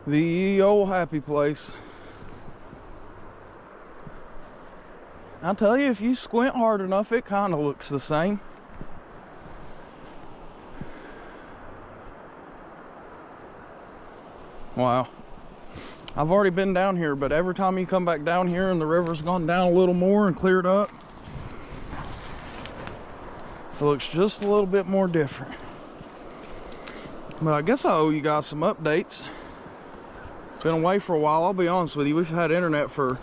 The old happy place. I'll tell you, if you squint hard enough, it kind of looks the same. Wow. I've already been down here, but every time you come back down here and the river's gone down a little more and cleared up, it looks just a little bit more different. But I guess I owe you guys some updates. Been away for a while, I'll be honest with you. We've had internet for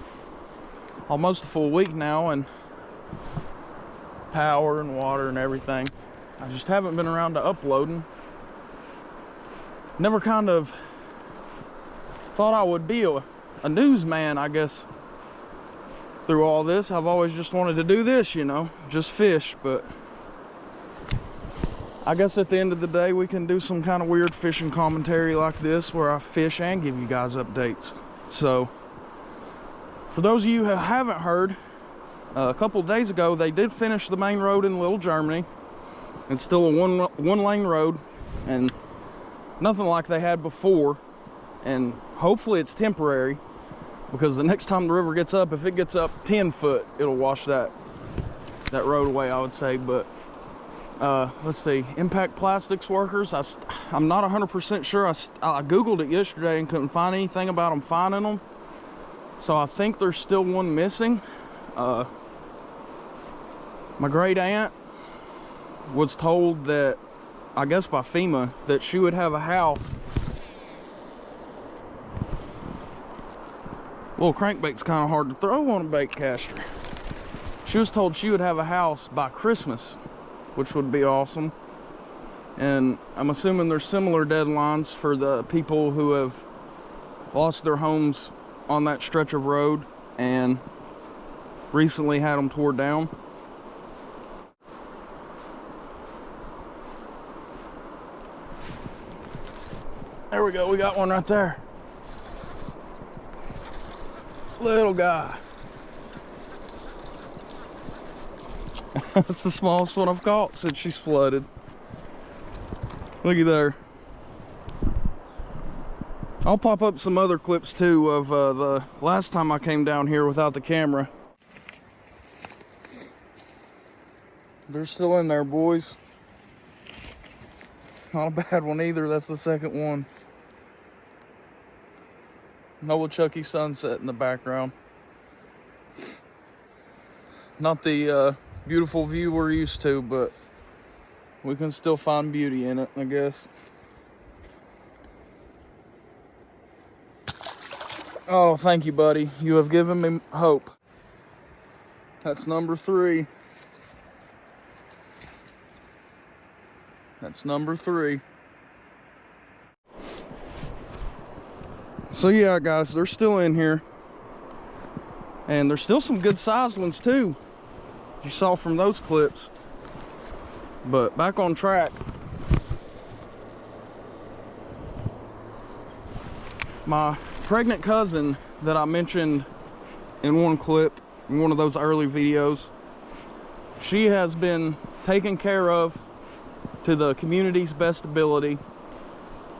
almost a full week now, and power and water and everything. I just haven't been around to uploading. Never kind of thought I would be a newsman, I guess, through all this. I've always just wanted to do this, you know, just fish. But I guess at the end of the day, we can do some kind of weird fishing commentary like this where I fish and give you guys updates. So for those of you who haven't heard, a couple of days ago, they did finish the main road in Little Germany. It's still a one lane road and nothing like they had before. And hopefully it's temporary, because the next time the river gets up, if it gets up 10 foot, it'll wash that road away, I would say. But let's see, Impact Plastics workers, I'm not 100% sure. I googled it yesterday and couldn't find anything about them finding them, so I think there's still one missing. My great aunt was told that, I guess by FEMA, that she would have a house. Little crankbait's kind of hard to throw on a bait caster. She was told she would have a house by Christmas, which would be awesome. And I'm assuming there's similar deadlines for the people who have lost their homes on that stretch of road and recently had them tore down. There we go, we got one right there. Little guy. That's the smallest one I've caught since she's flooded. Looky there. I'll pop up some other clips too of the last time I came down here without the camera. They're still in there, boys. Not a bad one either. That's the second one. Nolichucky sunset in the background. Not the beautiful view we're used to, but we can still find beauty in it, I guess. Oh, thank you, buddy. You have given me hope. That's number 3. That's number 3. So yeah, guys, they're still in here, and there's still some good sized ones too, you saw from those clips. But back on track. My pregnant cousin that I mentioned in one clip, in one of those early videos, she has been taken care of to the community's best ability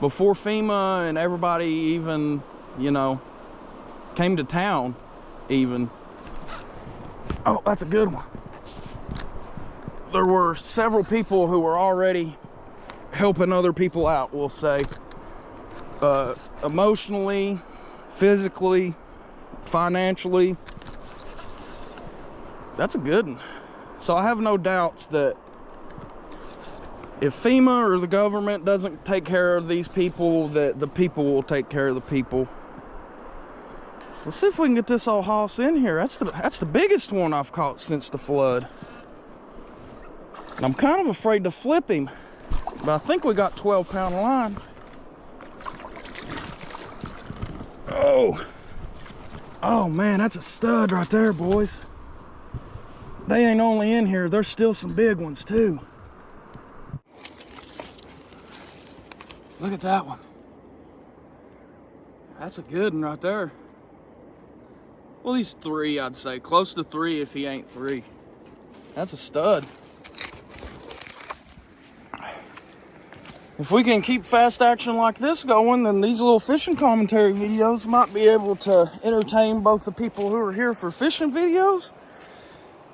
before FEMA and everybody even, you know, came to town even. Oh, that's a good one. There were several people who were already helping other people out, we'll say. Emotionally, physically, financially. That's a good one. So I have no doubts that if FEMA or the government doesn't take care of these people, that the people will take care of the people. Let's see if we can get this old hoss in here. That's the biggest one I've caught since the flood. And I'm kind of afraid to flip him, but I think we got 12-pound line. Oh man, that's a stud right there, boys. They ain't only in here, there's still some big ones too. Look at that one. That's a good one right there. Well, he's 3, I'd say. Close to 3 if he ain't 3. That's a stud. if we can keep fast action like this going, then these little fishing commentary videos might be able to entertain both the people who are here for fishing videos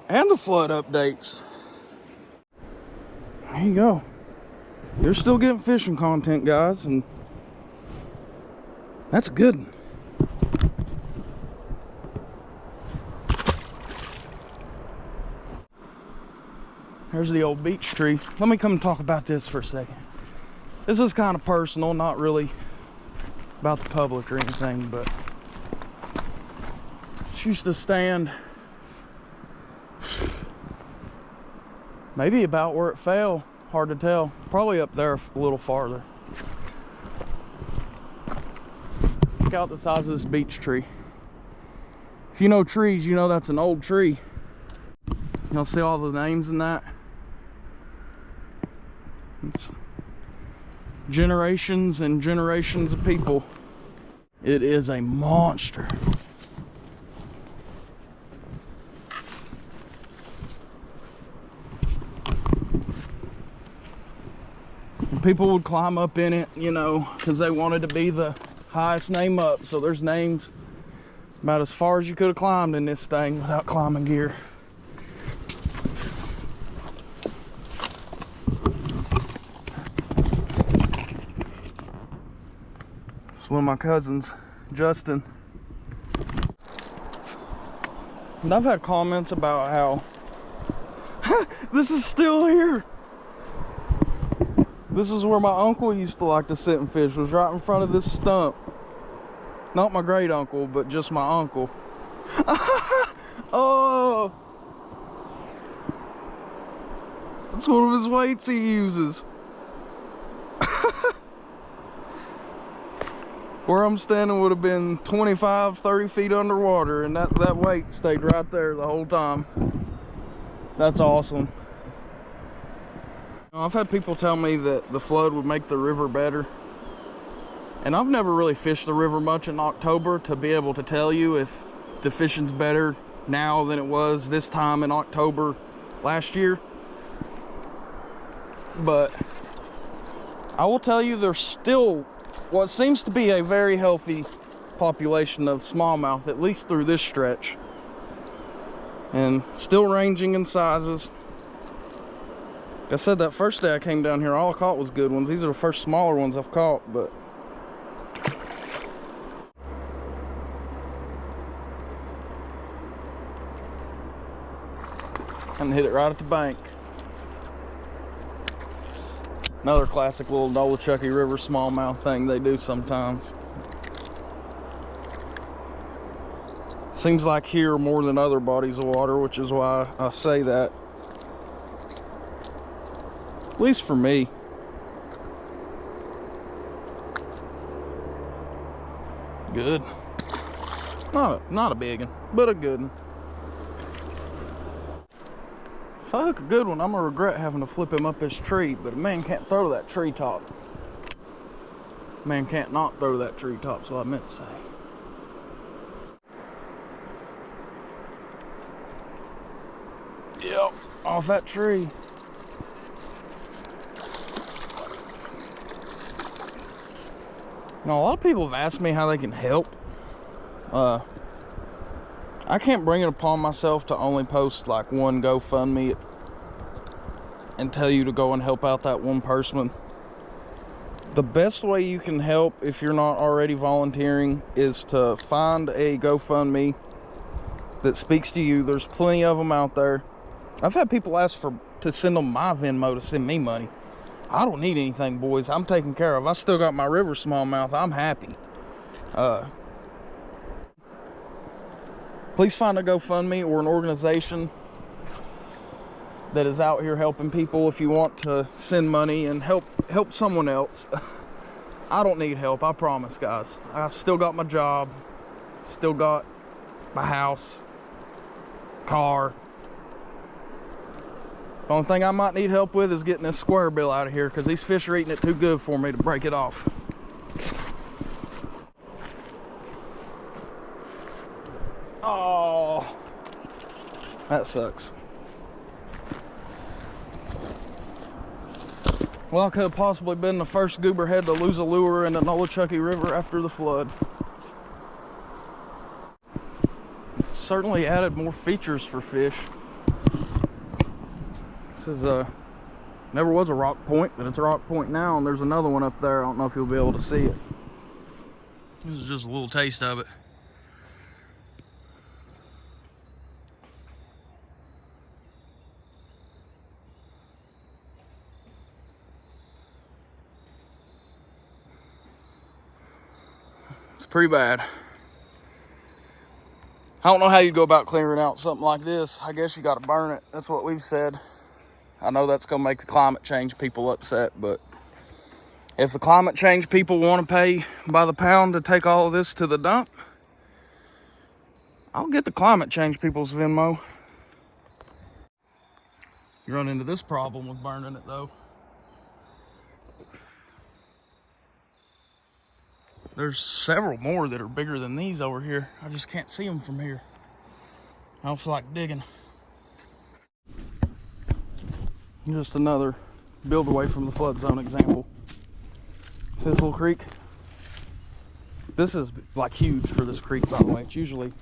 and the flood updates. There you go. You're still getting fishing content, guys, and that's a good one. There's the old beech tree. Let me come talk about this for a second. This is kind of personal, not really about the public or anything, but it used to stand maybe about where it fell. Hard to tell. Probably up there a little farther. Look out the size of this beech tree. If you know trees, you know that's an old tree. Y'all see all the names in that? It's generations and generations of people. It is a monster. And people would climb up in it, you know, because they wanted to be the highest name up. So there's names about as far as you could have climbed in this thing without climbing gear. One of my cousins, Justin. And I've had comments about how this is still here. This is where my uncle used to like to sit and fish, was right in front of this stump. Not my great uncle, but just my uncle. Oh, that's one of his weights he uses. Where I'm standing would have been 25, 30 feet underwater, and that weight stayed right there the whole time. That's awesome. I've had people tell me that the flood would make the river better, and I've never really fished the river much in October to be able to tell you if the fishing's better now than it was this time in October last year. But I will tell you, there's still what seems to be a very healthy population of smallmouth, at least through this stretch, and still ranging in sizes. Like I said, that first day I came down here, all I caught was good ones. These are the first smaller ones I've caught, but and hit it right at the bank. Another classic little Nolichucky River smallmouth thing they do sometimes. Seems like here more than other bodies of water, which is why I say that. At least for me. Good. Not a big one, but a good one. If I hook a good one, I'm gonna regret having to flip him up this tree, but a man can't throw that treetop. Man can't not throw that treetop, so I meant to say. Yep, off that tree. Now, a lot of people have asked me how they can help. I can't bring it upon myself to only post like one GoFundMe and tell you to go and help out that one person. The best way you can help, if you're not already volunteering, is to find a GoFundMe that speaks to you. There's plenty of them out there. I've had people ask to send them my Venmo to send me money. I don't need anything, boys. I'm taken care of. I still got my river smallmouth. I'm happy. Please find a GoFundMe or an organization that is out here helping people if you want to send money and help someone else. I don't need help, I promise, guys. I still got my job, still got my house, car. The only thing I might need help with is getting this square bill out of here, because these fish are eating it too good for me to break it off. Oh, that sucks. Well, I could have possibly been the first gooberhead to lose a lure in the Nolichucky River after the flood. It's certainly added more features for fish. This is never was a rock point, but it's a rock point now, and there's another one up there. I don't know if you'll be able to see it. This is just a little taste of it. It's pretty bad. I don't know how you go about clearing out something like this. I guess you got to burn it. That's what we've said. I know that's going to make the climate change people upset, but if the climate change people want to pay by the pound to take all of this to the dump, I'll get the climate change people's Venmo. You run into this problem with burning it, though. There's several more that are bigger than these over here. I just can't see them from here. I don't feel like digging. Just another build away from the flood zone example. See this little creek? This is like huge for this creek, by the way. It's usually,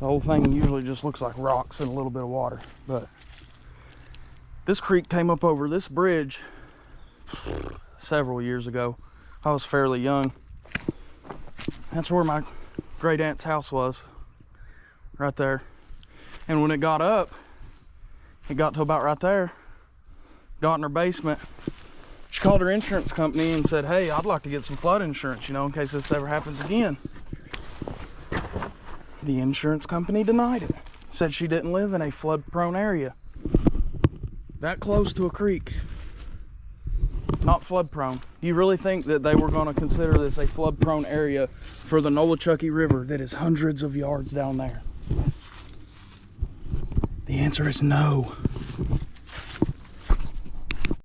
the whole thing usually just looks like rocks and a little bit of water. But this creek came up over this bridge several years ago. I was fairly young. That's where my great aunt's house was, right there. And when it got up, it got to about right there, got in her basement. She called her insurance company and said, hey, I'd like to get some flood insurance, you know, in case this ever happens again. The insurance company denied it. Said she didn't live in a flood-prone area. That close to a creek. Not flood-prone. You really think that they were going to consider this a flood-prone area for the Nolichucky River that is hundreds of yards down there? The answer is no.